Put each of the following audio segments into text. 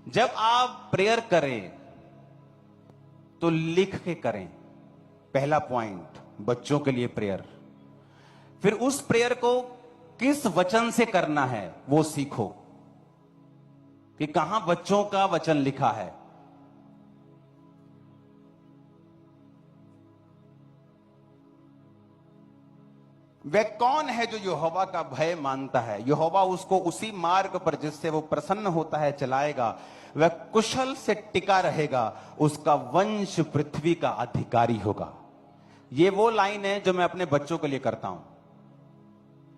जब आप प्रेयर करें तो लिख के करें। पहला पॉइंट, बच्चों के लिए प्रेयर। फिर उस प्रेयर को किस वचन से करना है वो सीखो, कि कहां बच्चों का वचन लिखा है। वह कौन है जो यहोवा का भय मानता है? यहोवा उसको उसी मार्ग पर जिससे वो प्रसन्न होता है चलाएगा। वह कुशल से टिका रहेगा, उसका वंश पृथ्वी का अधिकारी होगा। ये वो लाइन है जो मैं अपने बच्चों के लिए करता हूं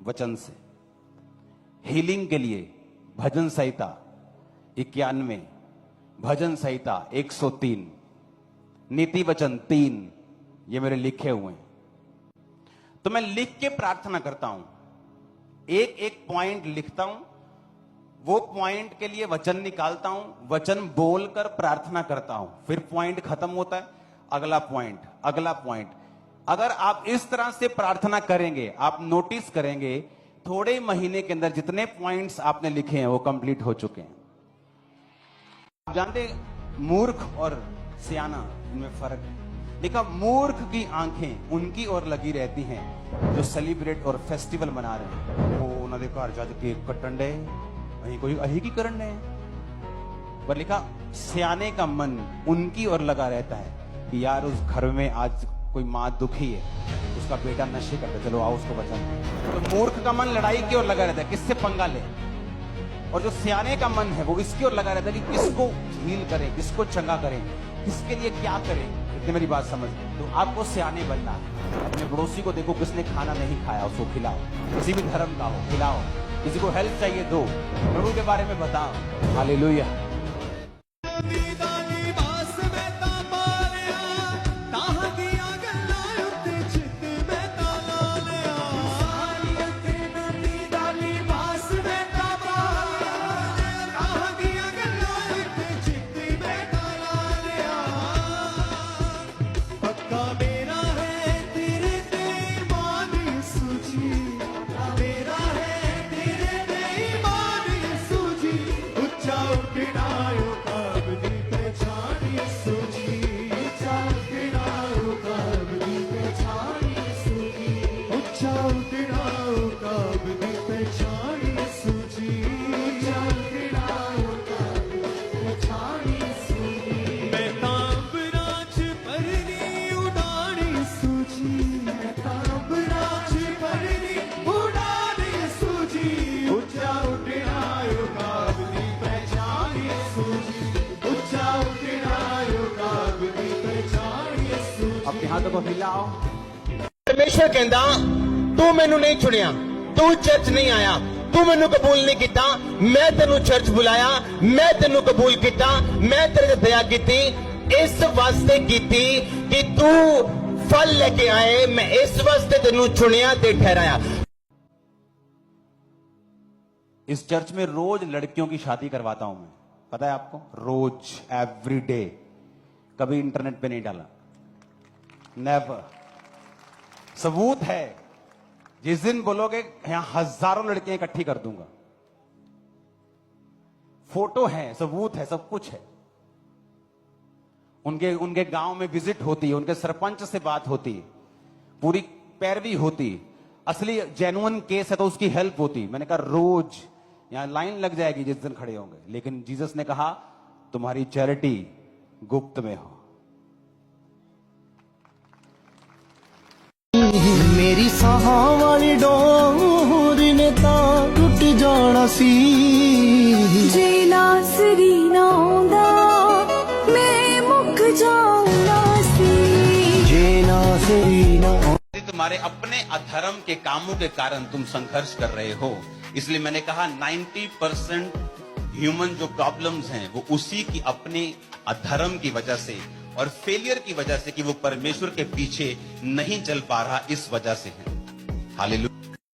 वचन से। हीलिंग के लिए भजन संहिता 91, भजन संहिता 103, नीति वचन 3, ये मेरे लिखे हुए हैं। तो मैं लिख के प्रार्थना करता हूं, एक एक पॉइंट लिखता हूं, वो पॉइंट के लिए वचन निकालता हूं, वचन बोलकर प्रार्थना करता हूं, फिर पॉइंट खत्म होता है, अगला पॉइंट, अगला पॉइंट। अगर आप इस तरह से प्रार्थना करेंगे, आप नोटिस करेंगे थोड़े महीने के अंदर जितने पॉइंट्स आपने लिखे हैं वो कंप्लीट हो चुके हैं। आप जानते मूर्ख और सियाना इनमें फर्क है। देखा, मूर्ख की आंखें उनकी ओर लगी रहती हैं जो सेलिब्रेट और फेस्टिवल मना रहे हैं। वो उन्होंने घर जाके केक कटन डे, वहीं कोई अही की करन डे। पर लिखा, सियाने का मन उनकी ओर लगा रहता है कि यार उस घर में आज कोई माँ दुखी है, उसका बेटा नशे करता है, चलो आओ उसको बचाओ। तो मूर्ख का मन लड़ाई की ओर लगा रहता है, किससे पंगा ले। और जो सियाने का मन है वो इसकी ओर लगा रहता है कि किसको हील करें, किसको चंगा करें, किसके लिए क्या करें। इतनी मेरी बात समझ। तो आपको सियाने बनना है। अपने पड़ोसी को देखो, किसने खाना नहीं खाया उसको खिलाओ, किसी भी धर्म का हो खिलाओ, किसी को हेल्प चाहिए दो, प्रभु के बारे में बताओ। हालेलुया। हाथों को हिलाओ। परमेश्वर कहता तू मैनू नहीं चुनिया, तू चर्च नहीं आया, तू मैनू कबूल नहीं किया, मैं तेनू चर्च बुलाया, मैं तेनू कबूल किया, मैं तेरे दया की इस वास्ते की कि तू फल लेके आए। मैं इस वास्ते तेनू चुनिया ते ठहराया। इस चर्च में रोज लड़कियों की शादी करवाता हूं मैं, पता है आपको? रोज, एवरी डे। कभी इंटरनेट पे नहीं डाला, नेवर। सबूत है, जिस दिन बोलोगे यहां हजारों लड़कियां इकट्ठी कर दूंगा, फोटो है, सबूत है, सब कुछ है। उनके गांव में विजिट होती है, उनके सरपंच से बात होती है, पूरी पैरवी होती। असली जेन्युइन केस है तो उसकी हेल्प होती। मैंने कहा रोज यहां लाइन लग जाएगी जिस दिन खड़े होंगे, लेकिन जीसस ने कहा तुम्हारी चैरिटी गुप्त में हो। मेरी साहां वाली डोर ने तां टुट जाना सी, जे नासरी ना आउंदा मैं मुक जाऊंगा सी, जे नासरी ना। तुम्हारे अपने अधर्म के कामों के कारण तुम संघर्ष कर रहे हो, इसलिए मैंने कहा 90% ह्यूमन जो प्रॉब्लम्स हैं वो उसी की अपने अधर्म की वजह से और फेलियर की वजह से कि वो परमेश्वर के पीछे नहीं चल पा रहा, इस वजह से है। हालेलुया।